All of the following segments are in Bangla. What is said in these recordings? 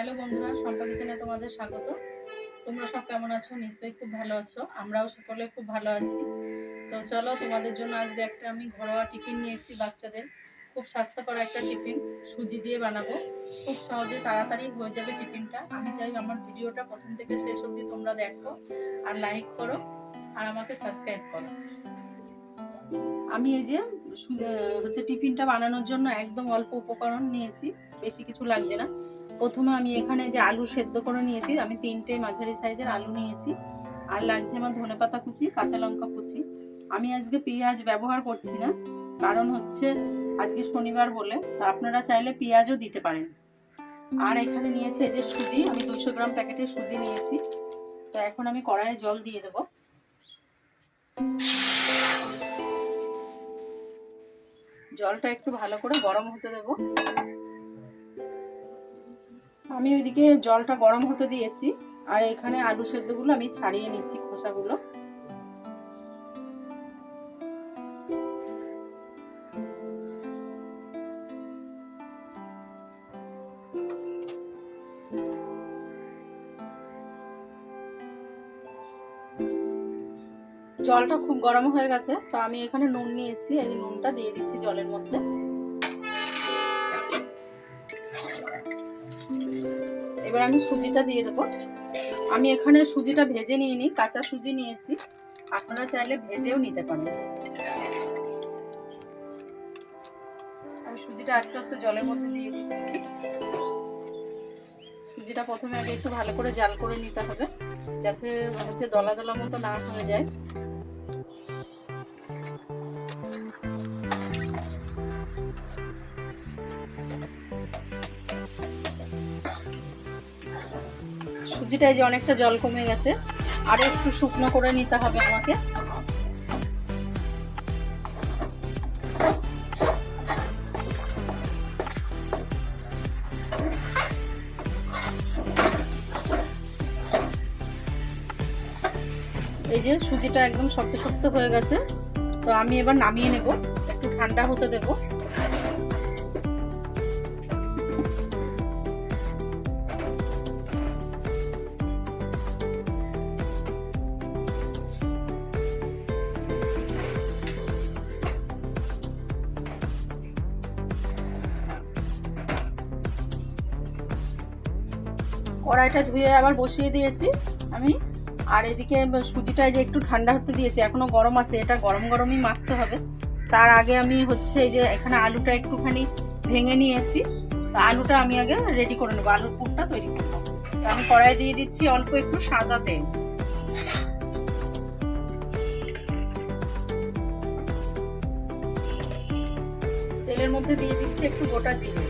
হ্যালো বন্ধুরা, সম্পা কিচেনে তোমাদের স্বাগত। তোমরা সব কেমন আছো? নিশ্চয়ই খুব ভালো আছো। আমরাও সকলে খুব ভালো আছি। তো চলো, তোমাদের জন্য আজকে একটা আমি ঘরোয়া টিফিন নিয়ে এসেছি। বাচ্চাদের খুব স্বাস্থ্যকর একটা টিফিন সুজি দিয়ে বানাবো। খুব সহজে তাড়াতাড়ি হয়ে যাবে টিফিনটা। আমি চাই আমার ভিডিওটা প্রথম থেকে শেষ অবধি তোমরা দেখো আর লাইক করো আর আমাকে সাবস্ক্রাইব করো। আমি এই যে হচ্ছে টিফিনটা বানানোর জন্য একদম অল্প উপকরণ নিয়েছি, বেশি কিছু লাগছে না। প্রথমে আমি এখানে যে আলু সেদ্ধ করে নিয়েছি, আমি 3টে মাঝারি সাইজের আলু নিয়েছি। আর লাগছে আমার ধনেপাতা কুচি, কাঁচা লঙ্কা কুচি। আমি আজকে পেঁয়াজ ব্যবহার করছি না, কারণ হচ্ছে আজকে শনিবার বলে। তা আপনারা চাইলে পেঁয়াজও দিতে পারেন। আর এখানে নিয়েছি এই যে সুজি, আমি 200 গ্রাম প্যাকেটের সুজি নিয়েছি। তো এখন আমি কড়াইয়ে জল দিয়ে দেবো। জলটা একটু ভালো করে গরম হতে দেব। আমি ওইদিকে জলটা গরম হতে দিয়েছি, আর এখানে আলু সেদ্ধগুলো আমি ছাড়িয়ে নিচ্ছি খোসাগুলো। জলটা খুব গরম হয়ে গেছে, তো আমি এখানে নুন নিয়েছি, এই নুনটা দিয়ে দিচ্ছি জলের মধ্যে। এবার আমি সুজিটা দিয়ে দেবো। আমি এখানে সুজিটা ভেজে নিইনি, কাঁচা সুজি নিয়েছি। আপনারা চাইলে ভেজেও নিতে পারেন। আমি সুজিটা আস্তে আস্তে জলের মধ্যে দিয়ে দিচ্ছি। সুজিটা প্রথমে আগে একটু ভালো করে জাল করে নিতে হবে, যাতে হচ্ছে দলা দলা মতো না হয়ে যায়। সুজিটায় যে অনেকটা জল কমে গেছে, আরো একটু শুকনো করে নিতে হবে আমাকে। এই যে সুজিটা একদম শক্ত শক্ত হয়ে গেছে, তো আমি এবার নামিয়ে নেব, একটু ঠান্ডা হতে দেব। কড়াইটা ধুয়ে আবার বসিয়ে দিয়েছি আমি। আর এদিকে সুজিটা যে একটু ঠান্ডা হতে দিয়েছি, এখনো গরম আছে, এটা গরম গরমই মাখতে হবে। তার আগে আমি হচ্ছে এই যে এখানে আলুটা একটুখানি ভেঙে নিয়েছি, তো আলুটা আমি আগে রেডি করে নেবো, আলুর পুরটা তৈরি করবো। তো আমি কড়াই দিয়ে দিচ্ছি অল্প একটু সাদা তেল। তেলের মধ্যে দিয়ে দিচ্ছি একটু গোটা জিরে।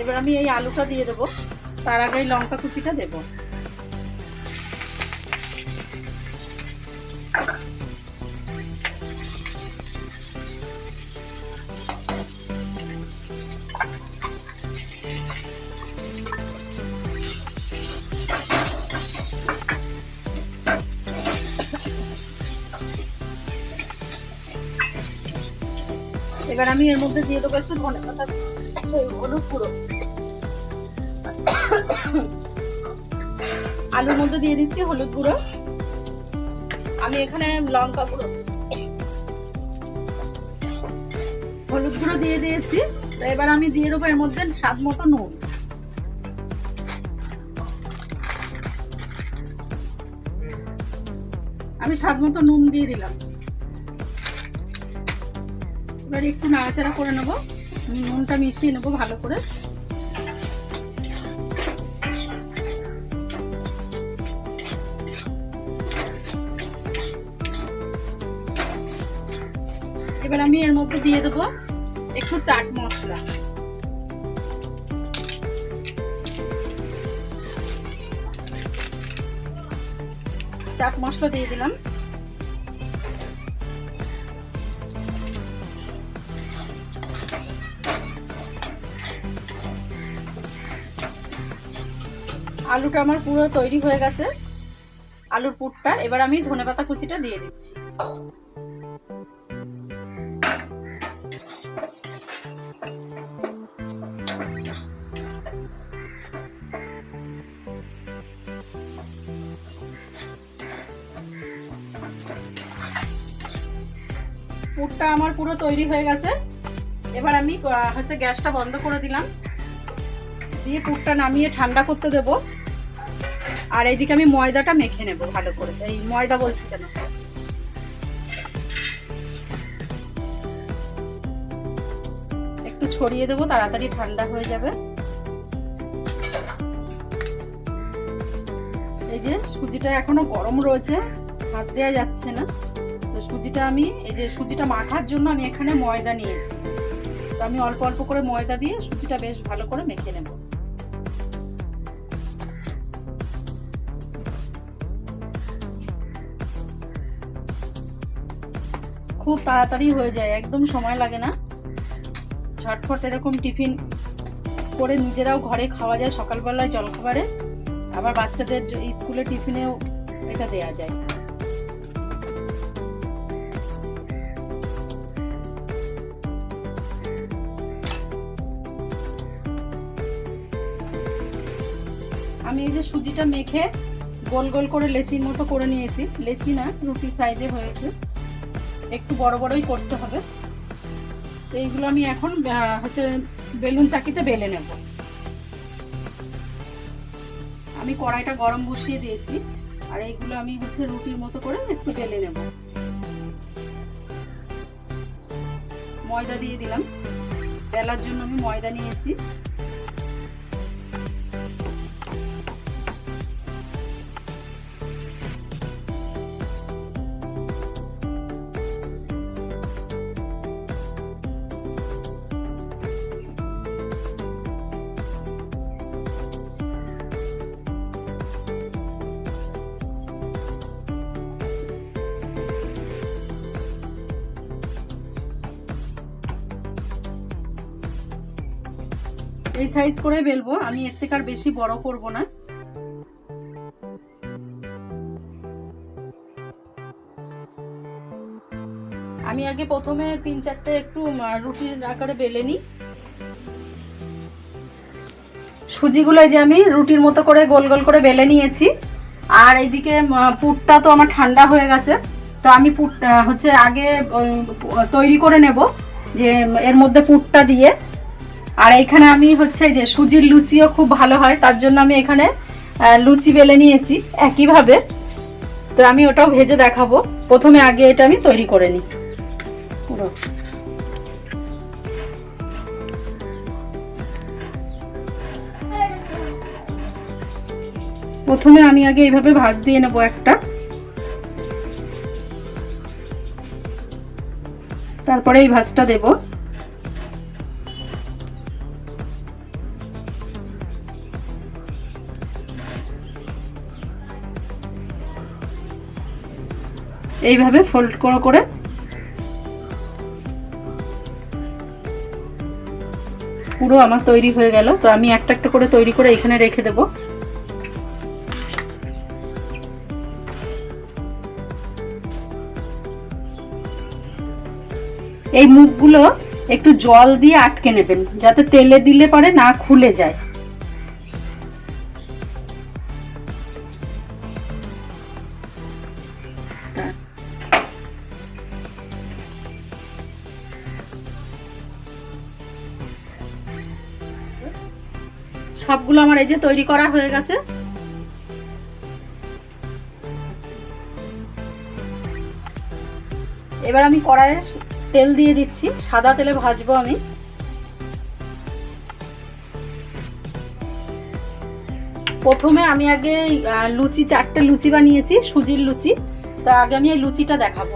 এবার আমি এই আলুটা দিয়ে দেবো, তার আগে লঙ্কা কুচিটা দেব। এবার আমি এর মধ্যে দিয়ে দেবো একটু ধনেপাতা, হলুদ গুঁড়ো। আলুর মধ্যে দিয়ে দিচ্ছি হলুদ গুঁড়ো। আমি এখানে লঙ্কা গুঁড়ো, হলুদ গুঁড়ো দিয়ে দিয়েছি। এবার আমি দিয়ে দেবো এর মধ্যে স্বাদ মতো নুন। আমি স্বাদ মতো নুন দিয়ে দিলাম। এবার একটু নাড়াচাড়া করে নেবো, নুনটা মিশিয়ে নেবো ভালো করে। এবার আমি এর মধ্যে দিয়ে দেবো একটু চাট মশলা। চাট মশলা দিয়ে দিলাম। আলুটা আমার পুরো তৈরি হয়ে গেছে, আলুর পুরটা। এবার আমি ধনেপাতা কুচিটা দিয়ে দিচ্ছি। পুরটা আমার পুরো তৈরি হয়ে গেছে। এবার আমি হচ্ছে গ্যাসটা বন্ধ করে দিলাম, দিয়ে পুরটা নামিয়ে ঠান্ডা করতে দেব। আর এইদিকে আমি ময়দাটা মেখে নেব ভালো করে। এই ময়দা বলছি কেন, একটু ছড়িয়ে দেবো, তাড়াতাড়ি ঠান্ডা হয়ে যাবে। এই যে সুজিটা এখনো গরম রয়েছে, হাত দেওয়া যাচ্ছে না। তো সুজিটা আমি এই যে সুজিটা মাখার জন্য আমি এখানে ময়দা নিয়েছি। তো আমি অল্প অল্প করে ময়দা দিয়ে সুজিটা বেশ ভালো করে মেখে নেব। খুব তাড়াতাড়ি হয়ে যায়, একদম সময় লাগে না। ঝটফট এরকম টিফিন করে নিজেরাও ঘরে খাওয়া যায়, সকালবেলায় জলখাবারে, আবার বাচ্চাদের স্কুলে টিফিনেও এটা দেয়া যায়। আমি এই যে সুজিটা মেখে গোল গোল করে লেচির মতো করে নিয়েছি। লেচি না, রুটি সাইজে হয়েছে, একটু বড় বড়ই করতে হবে। তো এইগুলো আমি এখন হচ্ছে বেলুন চাকিতে বেলে নেব। আমি কড়াইটা গরম বসিয়ে দিয়েছি, আর এইগুলো আমি হচ্ছে রুটির মতো করে একটু বেলে নেব। ময়দা দিয়ে দিলাম, বেলার জন্য আমি ময়দা নিয়েছি। এই সাইজ করে বেলবো, আমি এর থেকে আর বেশি বড় করব না। আমি আগে প্রথমে 3-4টে একটু রুটির আকারে বেলে নিই। সুজিগুলো যে আমি রুটির মতো করে গোল গোল করে বেলে নিয়েছি। আর এইদিকে পুরটা তো আমার ঠান্ডা হয়ে গেছে। তো আমি পুরটা হচ্ছে আগে তৈরি করে নেব, যে এর মধ্যে পুরটা দিয়ে। আর এইখানে আমি হচ্ছে যে সুজির লুচিও খুব ভালো হয়, তার জন্য আমি এখানে লুচি বেলে নিয়েছি একইভাবে। তো আমি ওটাও ভেজে দেখাবো। প্রথমে আগে এটা আমি তৈরি করে নিই পুরো। প্রথমে আমি আগে এইভাবে ভাঁজ দিয়ে নেব একটা, তারপরে এই ভাঁজটা দেব। এইভাবে ফোল্ড করে করে পুরো আমার তৈরি হয়ে গেল। তো আমি একটা একটা করে তৈরি করে এখানে রেখে দেব। এই মুখগুলো একটু জল দিয়ে আটকে নেবেন, যাতে তেলে দিলে পরে না খুলে যায়। সবগুলো আমার এই যে তৈরি করা হয়ে গেছে। এবার আমি কড়াইয়ে তেল দিয়ে দিচ্ছি, সাদা তেলে ভাজবো আমি। প্রথমে আমি আগে লুচি 4টে লুচি বানিয়েছি, সুজির লুচি। তো আগে আমি এই লুচিটা দেখাবো।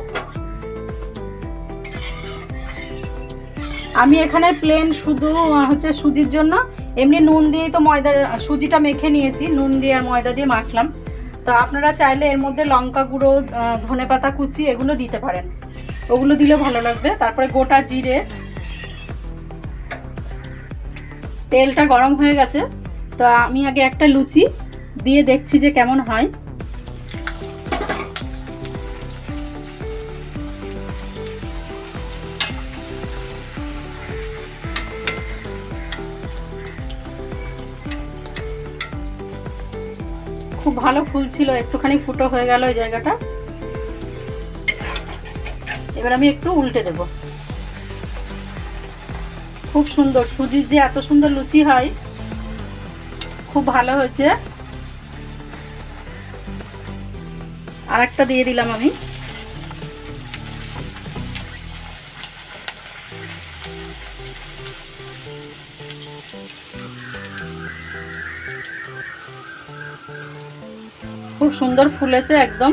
আমি এখানে প্লেন শুধু হচ্ছে সুজির জন্য এমনি নুন দিয়ে তো ময়দার সুজিটা মেখে নিয়েছি, নুন দিয়ে আর ময়দা দিয়ে মাখলাম। তো আপনারা চাইলে এর মধ্যে লঙ্কা গুঁড়ো, ধনেপাতা কুচি এগুলো দিতে পারেন, ওগুলো দিলে ভালো লাগবে। তারপরে গোটা জিরে। তেলটা গরম হয়ে গেছে, তো আমি আগে একটা লুচি দিয়ে দেখছি যে কেমন হয়। খুব ভালো ফুল ছিল, একটুখানি ফুটো হয়ে গেল এই জায়গাটা। এবার আমি একটু উল্টে দেব। খুব সুন্দর সুজির যে এত সুন্দর লুচি হয়, খুব ভালো হয়েছে। আর একটা দিয়ে দিলাম আমি। খুব সুন্দর ফুলেছে একদম।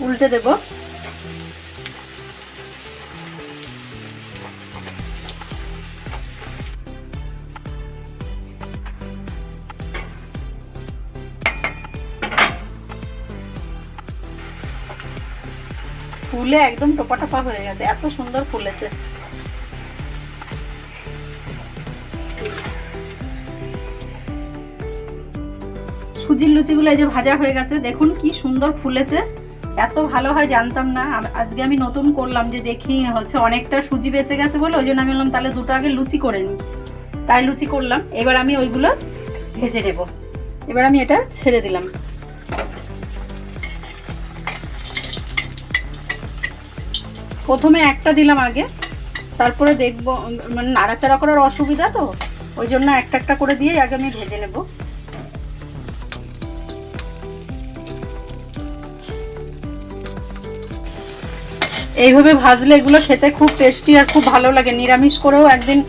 উল্টে দেব। ফুলে একদম টোপা টোপা হয়ে গেছে, এত সুন্দর ফুলেছে। সুজির লুচিগুলো এই যে ভাজা হয়ে গেছে, দেখুন কি সুন্দর ফুলেছে। এত ভালো হয় জানতাম না, আজকে আমি নতুন করলাম যে দেখি হচ্ছে অনেকটা সুজি বেঁচে গেছে বলে, ওই জন্য আমি বললাম তাহলে দুটো আগে লুচি করে নিই, তাই লুচি করলাম। এবার আমি ওইগুলো ভেজে নেব। এবার আমি এটা ছেড়ে দিলাম। প্রথমে একটা দিলাম আগে, তারপরে দেখবো, মানে নাড়াচাড়া করার অসুবিধা তো, ওই জন্য একটা একটা করে দিয়ে আগে আমি ভেজে নেব। এইভাবে ভাজলে এগুলো খেতে খুব টেস্টি আর খুব ভালো লাগে। নিরামিষ করেও একদিন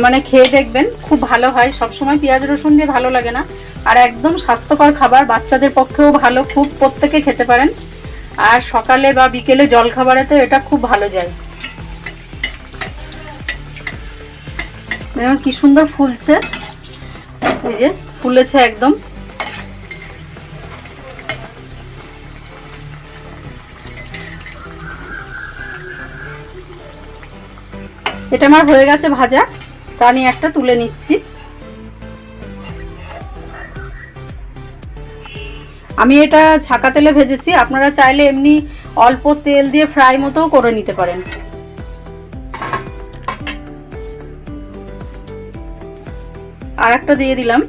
মানে খেয়ে দেখবেন, খুব ভালো হয়। সবসময় পেঁয়াজ রসুন দিয়ে ভালো লাগে না, আর একদম স্বাস্থ্যকর খাবার, বাচ্চাদের পক্ষেও ভালো, খুব প্রত্যেকে খেতে পারেন। আর সকালে বা বিকেলে জল খাবারেতে এটা খুব ভালো যায়। দেখুন কি সুন্দর ফুলছে, এই যে ফুলেছে একদম। এটা আমার হয়ে গেছে ভাজা, তা আমি একটা তুলে নিচ্ছি। আমি এটা ছাকা তেলে ভেজেছি, আপনারা চাইলে এমনি অল্প তেল দিয়ে ফ্রাই মতোও করে নিতে পারেন। আর একটা দিয়ে দিলাম।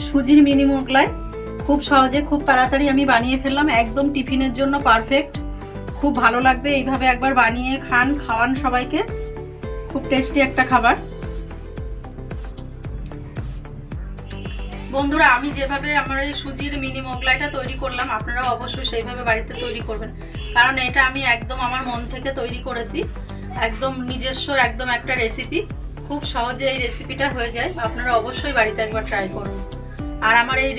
সুজির মিনি মোগলাই খুব সহজে খুব তাড়াতাড়ি আমি বানিয়ে ফেললাম, একদম টিফিনের জন্য পারফেক্ট। খুব ভালো লাগবে, এইভাবে একবার বানিয়ে খাওয়ান সবাইকে, খুব টেস্টি একটা খাবার। বন্ধুরা, আমি যেভাবে আমার এই সুজির মিনি মোগলাইটা তৈরি করলাম, আপনারা অবশ্যই সেইভাবে বাড়িতে তৈরি করবেন, কারণ এটা আমি একদম আমার মন থেকে তৈরি করেছি, একদম নিজস্ব একদম একটা রেসিপি। খুব সহজে এই রেসিপিটা হয়ে যায়, আপনারা অবশ্যই বাড়িতে একবার ট্রাই করুন। আর আমার এই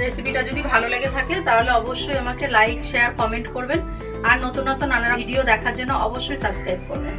রেসিপিটা যদি ভালো লেগে থাকে তাহলে অবশ্যই আমাকে লাইক, শেয়ার, কমেন্ট করবেন। আর নতুন নতুন নানা ভিডিও দেখার জন্য অবশ্যই সাবস্ক্রাইব করবেন।